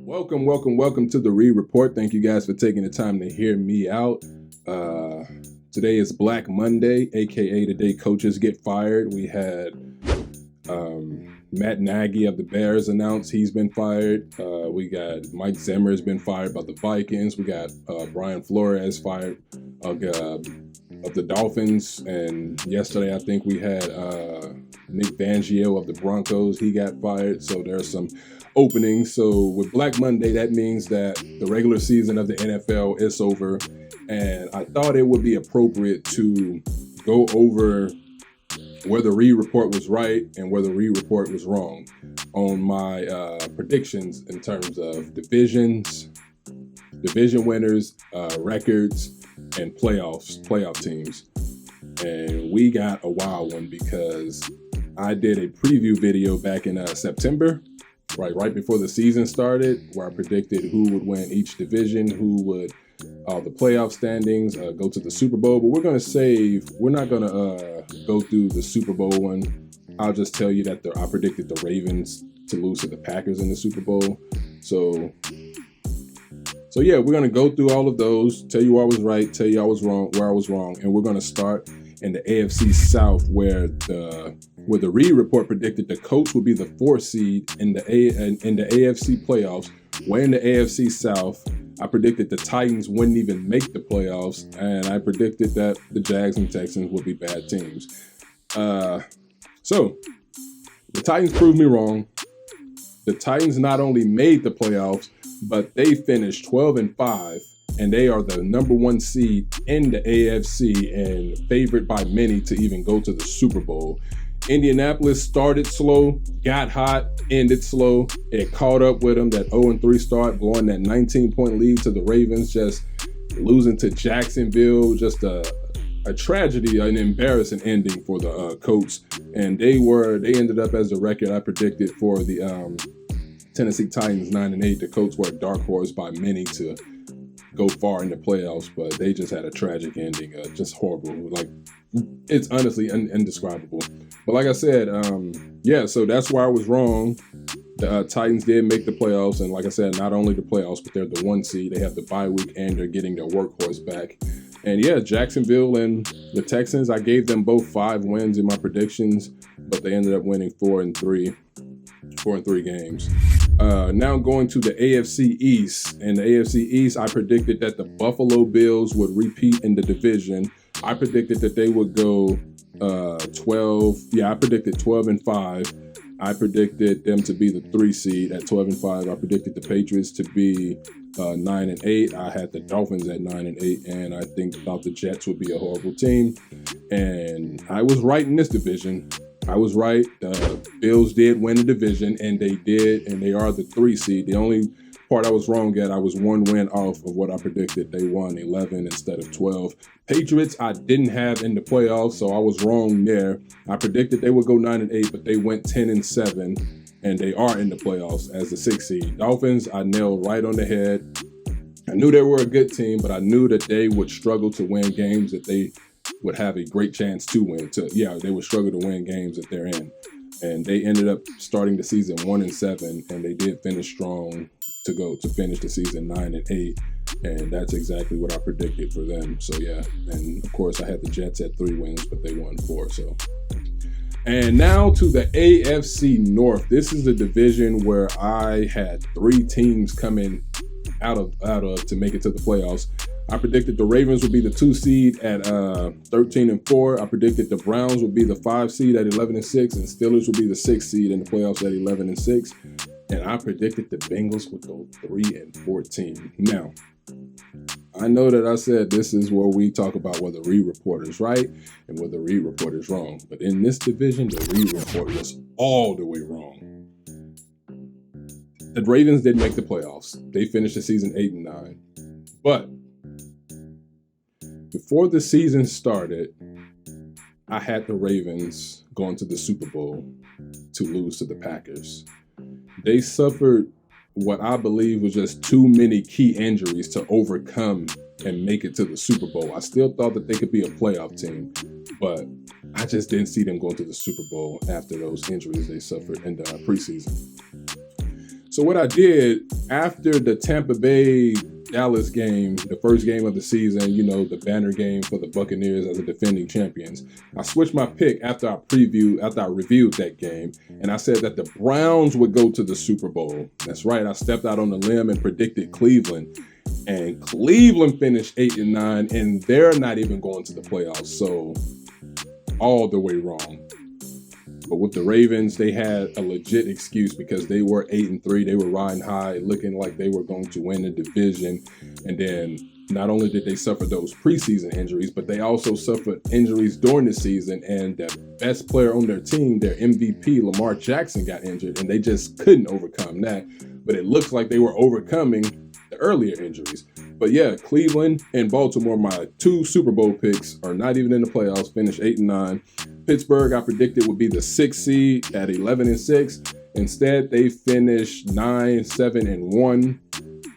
Welcome to the Reed Report. Thank you guys for taking the time to hear me out. Today is Black Monday, aka the day coaches get fired. We had Matt Nagy of the Bears announced he's been fired. We got Mike Zimmer has been fired by the Vikings. We got Brian Flores fired of the Dolphins. And yesterday I think we had Nick Fangio of the Broncos. He got fired. So there's some openings. So with Black Monday, that means that the regular season of the NFL is over. And I thought it would be appropriate to go over where the Reed Report was right and where the Reed Report was wrong on my predictions in terms of division winners, records, and playoff teams. And we got a wild one because I did a preview video back in September, right before the season started, where I predicted who would win each division, who would the playoff standings, go to the Super Bowl. But we're not going to go through the Super Bowl one. I'll just tell you that I predicted the Ravens to lose to the Packers in the Super Bowl. So yeah, we're going to go through all of those, tell you where I was right, tell you where I was wrong. And we're going to start in the AFC South, where the Reed Report predicted the Colts would be the 4th seed in the AFC playoffs. Way in the AFC South, I predicted the Titans wouldn't even make the playoffs, and I predicted that the Jags and Texans would be bad teams. So the Titans proved me wrong. The Titans not only made the playoffs, but they finished 12-5, and they are the number 1 seed in the AFC and favored by many to even go to the Super Bowl. Indianapolis started slow, got hot, ended slow. It caught up with them. That 0-3 start, blowing that 19-point lead to the Ravens, just losing to Jacksonville. Just a tragedy, an embarrassing ending for the Colts. And they ended up as the record I predicted for the Tennessee Titans, 9-8. The Colts were a dark horse by many to go far in the playoffs, but they just had a tragic ending, just horrible. Like, it's honestly indescribable. But like I said, so that's why I was wrong. The Titans did make the playoffs, and like I said, not only the playoffs, but they're the 1 seed. They have the bye week, and they're getting their workhorse back. And yeah, Jacksonville and the Texans, I gave them both 5 wins in my predictions, but they ended up winning 4 and 3 games. Now going to the AFC East. In the AFC East, I predicted that the Buffalo Bills would repeat in the division. I predicted that they would go 12. Yeah, I predicted 12-5. I predicted them to be the 3 seed at 12-5. I predicted the Patriots to be 9-8. I had the Dolphins at 9-8, and I thought the Jets would be a horrible team. And I was right in this division. I was right. The Bills did win the division, and they did, and they are the 3 seed. The only part I was wrong at, I was 1 win off of what I predicted. They won 11 instead of 12. Patriots, I didn't have in the playoffs, so I was wrong there. I predicted they would go 9-8, but they went 10-7, and they are in the playoffs as the 6th seed. Dolphins, I nailed right on the head. I knew they were a good team, but I knew that they would struggle to win games that they would have a great chance to win. They would struggle to win games that they're in. And they ended up starting the season 1-7, and they did finish strong to finish the season 9-8. And that's exactly what I predicted for them. So yeah, and of course I had the Jets at 3 wins, but they won 4. So, and now to the AFC North. This is the division where I had 3 teams coming out of to make it to the playoffs. I predicted the Ravens would be the 2 seed at 13-4. I predicted the Browns would be the 5 seed at 11-6, and Steelers would be the 6 seed in the playoffs at 11-6. And I predicted the Bengals would go 3-14. Now, I know that I said this is where we talk about whether the Reed Report is right and whether the Reed Report is wrong. But in this division, the Reed Report was all the way wrong. The Ravens didn't make the playoffs. They finished the season 8-9. But before the season started, I had the Ravens going to the Super Bowl to lose to the Packers. They suffered what I believe was just too many key injuries to overcome and make it to the Super Bowl. I still thought that they could be a playoff team, but I just didn't see them going to the Super Bowl after those injuries they suffered in the preseason. So what I did after the Tampa Bay Dallas game, the first game of the season, you know, the banner game for the Buccaneers as the defending champions, I switched my pick after I reviewed that game, and I said that the Browns would go to the Super Bowl. That's right, I stepped out on the limb and predicted Cleveland, and Cleveland finished 8-9, and they're not even going to the playoffs, so all the way wrong. But with the Ravens, they had a legit excuse because they were 8-3. They were riding high, looking like they were going to win the division. And then not only did they suffer those preseason injuries, but they also suffered injuries during the season. And the best player on their team, their MVP, Lamar Jackson, got injured, and they just couldn't overcome that. But it looks like they were overcoming the earlier injuries. But yeah, Cleveland and Baltimore, my two Super Bowl picks, are not even in the playoffs, finished 8-9. Pittsburgh, I predicted, would be the 6th seed at 11-6. Instead, they finished 9-7-1,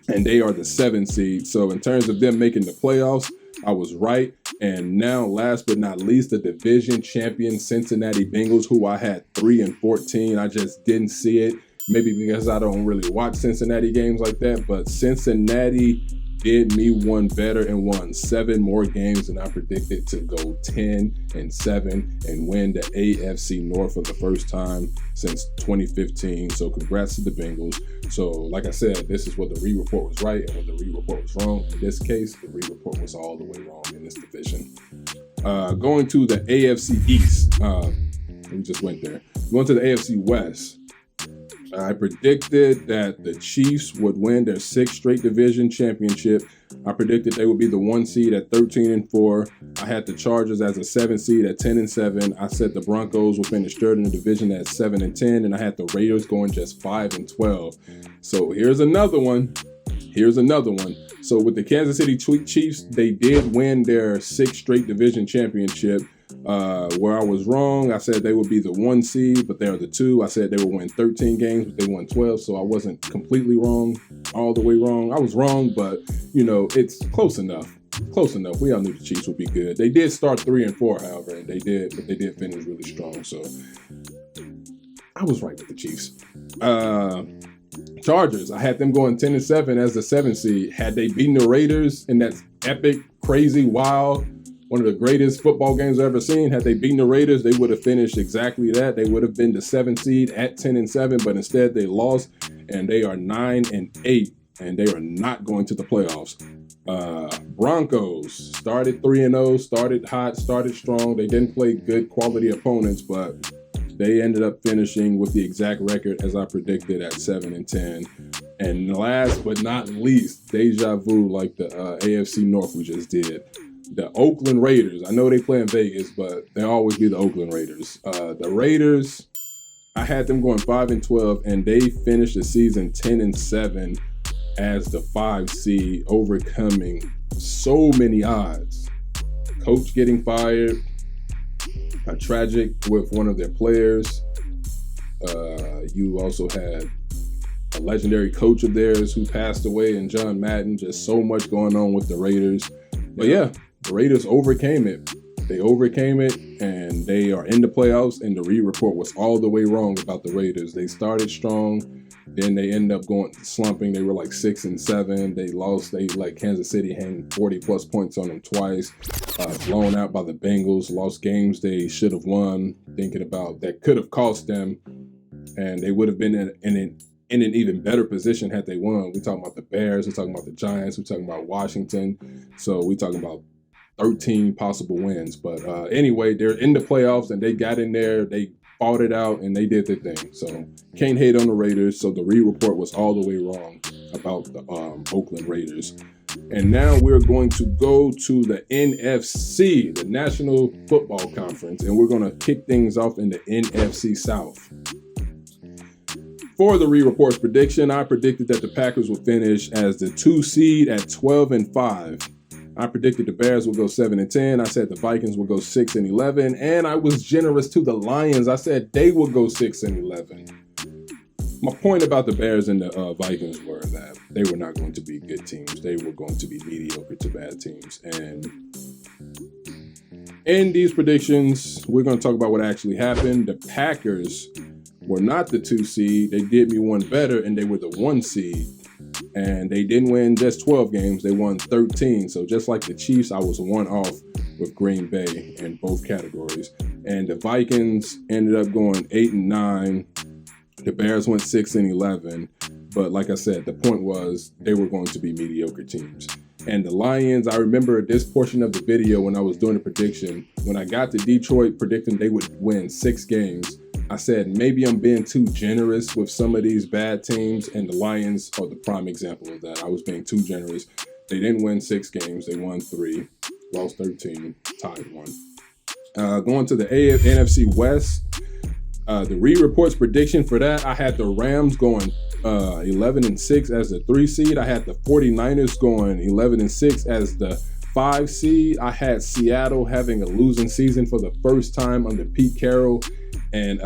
and they are the 7th seed. So in terms of them making the playoffs, I was right. And now, last but not least, the division champion Cincinnati Bengals, who I had 3-14. I just didn't see it. Maybe because I don't really watch Cincinnati games like that, but Cincinnati did me one better and won 7 more games than I predicted to go 10-7 and win the AFC North for the first time since 2015. So congrats to the Bengals. So like I said, this is what the Reed Report was right and what the Reed Report was wrong. In this case, the Reed Report was all the way wrong in this division. Going to the AFC East. We just went there. Going to the AFC West. I predicted that the Chiefs would win their 6th straight division championship. I predicted they would be the 1 seed at 13-4. I had the Chargers as a 7 seed at 10-7. I said the Broncos would finish 3rd in the division at 7-10, and I had the Raiders going just 5-12. So here's another one. So with the Kansas City Chiefs, they did win their 6th straight division championship. Where I was wrong, I said they would be the 1 seed, but they are the 2. I said they would win 13 games, but they won 12, so I wasn't completely wrong, all the way wrong. I was wrong, but, you know, it's close enough. We all knew the Chiefs would be good. They did start 3-4, however, and they did finish really strong, so I was right with the Chiefs. Chargers, I had them going 10-7 as the 7th seed. Had they beaten the Raiders in that epic, crazy, wild, one of the greatest football games I've ever seen, had they beaten the Raiders, they would have finished exactly that. They would have been the 7th seed at 10-7, but instead they lost, and they are 9-8, and they are not going to the playoffs. Broncos started 3-0, started hot, started strong. They didn't play good quality opponents, but they ended up finishing with the exact record as I predicted at 7-10. And last but not least, deja vu like the AFC North we just did. The Oakland Raiders. I know they play in Vegas, but they'll always be the Oakland Raiders. The Raiders, I had them going 5-12, and they finished the season 10-7 as the 5 seed, overcoming so many odds. Coach getting fired, a tragic with one of their players. You also had a legendary coach of theirs who passed away in John Madden. Just so much going on with the Raiders. But yeah, the Raiders overcame it. They overcame it, and they are in the playoffs, and the Reed Report was all the way wrong about the Raiders. They started strong, then they ended up slumping. They were like 6-7. They lost. They let Kansas City hang 40-plus points on them twice. Blown out by the Bengals. Lost games they should have won, thinking about that could have cost them, and they would have been in an even better position had they won. We're talking about the Bears. We're talking about the Giants. We're talking about Washington. So we're talking about 13 possible wins. But anyway, they're in the playoffs, and they got in there. They fought it out, and they did their thing. So can't hate on the Raiders. So the Reed Report was all the way wrong about the Oakland Raiders. And now we're going to go to the NFC, the National Football Conference, and we're going to kick things off in the NFC South. For the Reed Report's prediction, I predicted that the Packers would finish as the 2 seed at 12-5. I predicted the Bears would go 7-10. I said the Vikings would go 6-11. And I was generous to the Lions. I said they would go 6-11. My point about the Bears and the Vikings were that they were not going to be good teams. They were going to be mediocre to bad teams. And in these predictions, we're going to talk about what actually happened. The Packers were not the 2 seed. They did me one better, and they were the 1 seed. And they didn't win just 12 games. They won 13. So just like the Chiefs, I was 1 off with Green Bay in both categories. And the Vikings ended up going 8-9. The Bears went 6-11. But like I said, the point was they were going to be mediocre teams. And the Lions, I remember this portion of the video when I was doing the prediction. When I got to Detroit predicting they would win 6 games, I said, maybe I'm being too generous with some of these bad teams, and the Lions are the prime example of that. I was being too generous. They didn't win 6 games. They won 3, lost 13, tied 1. Going to the NFC West, the Reed Report's prediction for that, I had the Rams going 11-6 as the 3 seed. I had the 49ers going 11-6 as the 5 seed. I had Seattle having a losing season for the first time under Pete Carroll and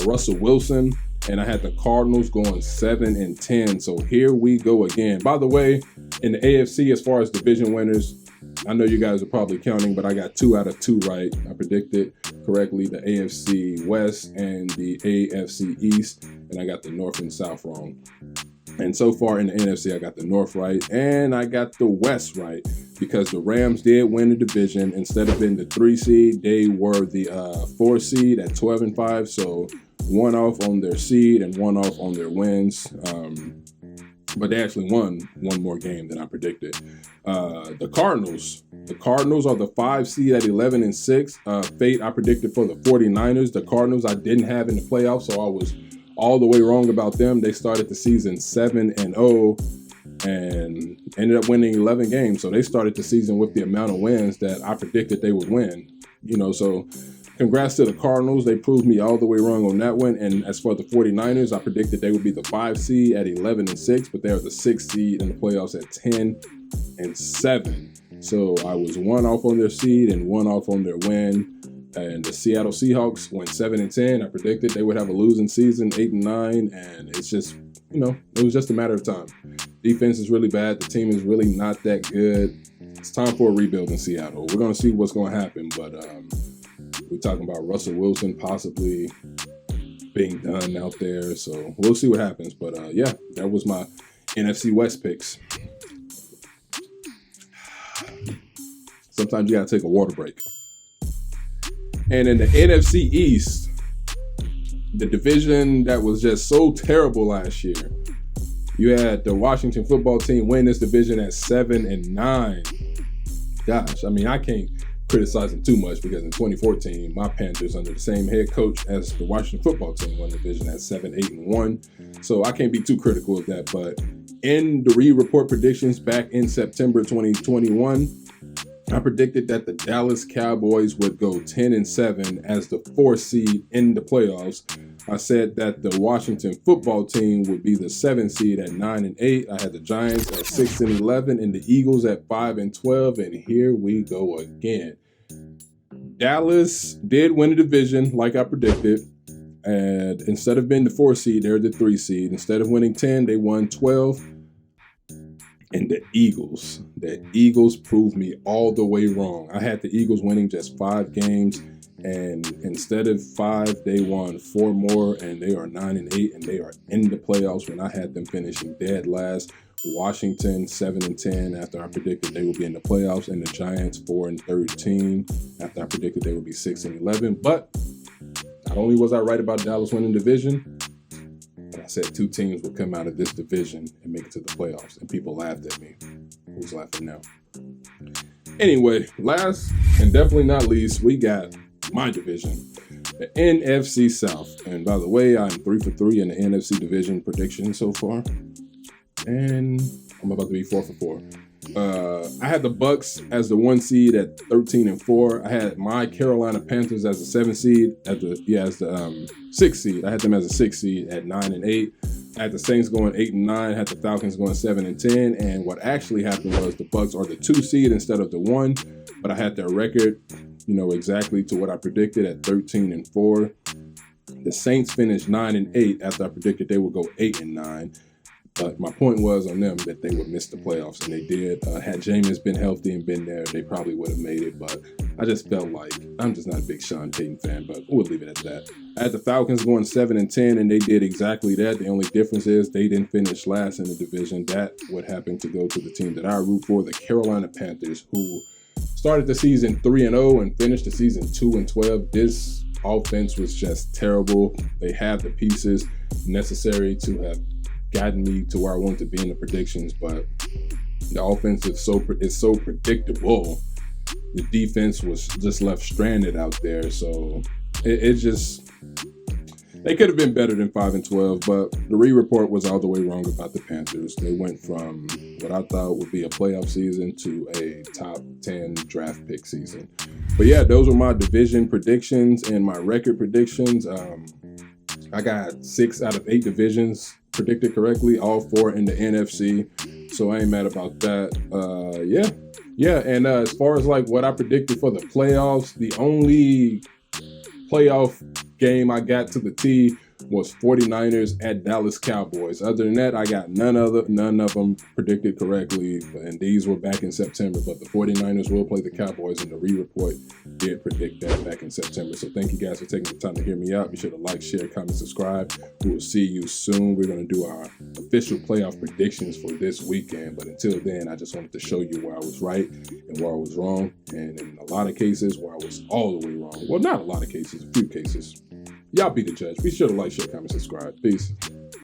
Russell Wilson, and I had the Cardinals going 7-10. So here we go again. By the way, in the AFC, as far as division winners, I know you guys are probably counting, but I got 2 out of 2 right. I predicted correctly the AFC West and the AFC East, and I got the North and South wrong. And so far in the NFC, I got the North right, and I got the West right, because the Rams did win the division. Instead of being the 3 seed, they were the 4 seed at 12-5. So 1 off on their seed and 1 off on their wins. But they actually won 1 more game than I predicted. The Cardinals are the 5 seed at 11-6. Fate I predicted for the 49ers. The Cardinals I didn't have in the playoffs, so I was all the way wrong about them. They started the season 7-0 and ended up winning 11 games. So they started the season with the amount of wins that I predicted they would win. So congrats to the Cardinals. They proved me all the way wrong on that one. And as for the 49ers, I predicted they would be the 5 seed at 11-6, but they are the 6 seed in the playoffs at 10-7. So I was 1 off on their seed and 1 off on their win. And the Seattle Seahawks went 7-10. I predicted they would have a losing season, 8-9, and it's just, it was just a matter of time. Defense is really bad. The team is really not that good. It's time for a rebuild in Seattle. We're going to see what's going to happen, but we're talking about Russell Wilson possibly being done out there, so we'll see what happens. But yeah, that was my NFC West picks. Sometimes you got to take a water break. And in the NFC East, the division that was just so terrible last year, you had the Washington football team win this division at 7-9. Gosh, I can't criticize them too much, because in 2014, my Panthers, under the same head coach as the Washington football team, won the division at 7-8-1. So I can't be too critical of that. But in the Reed Report predictions back in September 2021, I predicted that the Dallas Cowboys would go 10-7 as the 4th seed in the playoffs. I said that the Washington football team would be the 7th seed at 9-8. I had the Giants at 6-11 and the Eagles at 5-12. And here we go again. Dallas did win the division like I predicted. And instead of being the 4th seed, they're the 3 seed. Instead of winning 10, they won 12. And the Eagles proved me all the way wrong. I had the Eagles winning just 5 games, and instead of 5, they won 4 more, and they are 9-8, and they are in the playoffs when I had them finishing dead last. Washington 7-10 after I predicted they would be in the playoffs, and the Giants 4-13 after I predicted they would be 6-11. But not only was I right about Dallas winning the division, I said 2 teams would come out of this division and make it to the playoffs, and people laughed at me. Who's laughing now? Anyway, last and definitely not least, we got my division, the NFC South. And by the way, I'm 3 for 3 in the NFC division prediction so far, and I'm about to be 4 for 4. I had the Bucks as the 1 seed at 13-4. I had my Carolina Panthers as the 7th seed as the 6th seed. I had them as a 6th seed at 9-8. I had the Saints going 8-9. I had the Falcons going 7-10. And what actually happened was the Bucks are the 2 seed instead of the 1. But I had their record, exactly to what I predicted at 13-4. The Saints finished 9-8 after I predicted they would go 8-9. But my point was on them that they would miss the playoffs, and they did. Had Jameis been healthy and been there, they probably would have made it. But I just felt like I'm just not a big Sean Payton fan, but we'll leave it at that. I had the Falcons going 7-10, and they did exactly that. The only difference is they didn't finish last in the division. That would happen to go to the team that I root for, the Carolina Panthers, who started the season 3-0 and finished the season 2-12. This offense was just terrible. They have the pieces necessary to have gotten me to where I wanted to be in the predictions, but the offense is so predictable. The defense was just left stranded out there, so it just, they could have been better than 5-12. But the report was all the way wrong about the Panthers. They went from what I thought would be a playoff season to a top 10 draft pick season. But yeah, those were my division predictions and my record predictions. I got 6 out of 8 divisions predicted correctly, all 4 in the NFC. So I ain't mad about that. Yeah. And as far as like what I predicted for the playoffs, the only playoff game I got to the T was 49ers at Dallas Cowboys. Other than that, I got none of them predicted correctly, and these were back in September. But the 49ers will play the Cowboys, and the report did predict that back in September. So thank you guys for taking the time to hear me out. Be sure to like, share, comment, subscribe. We will see you soon. We're going to do our official playoff predictions for this weekend. But until then, I just wanted to show you where I was right and where I was wrong, and in a lot of cases where I was all the way wrong. Well, not a lot of cases, a few cases. Y'all be the judge. Be sure to like, share, comment, subscribe. Peace.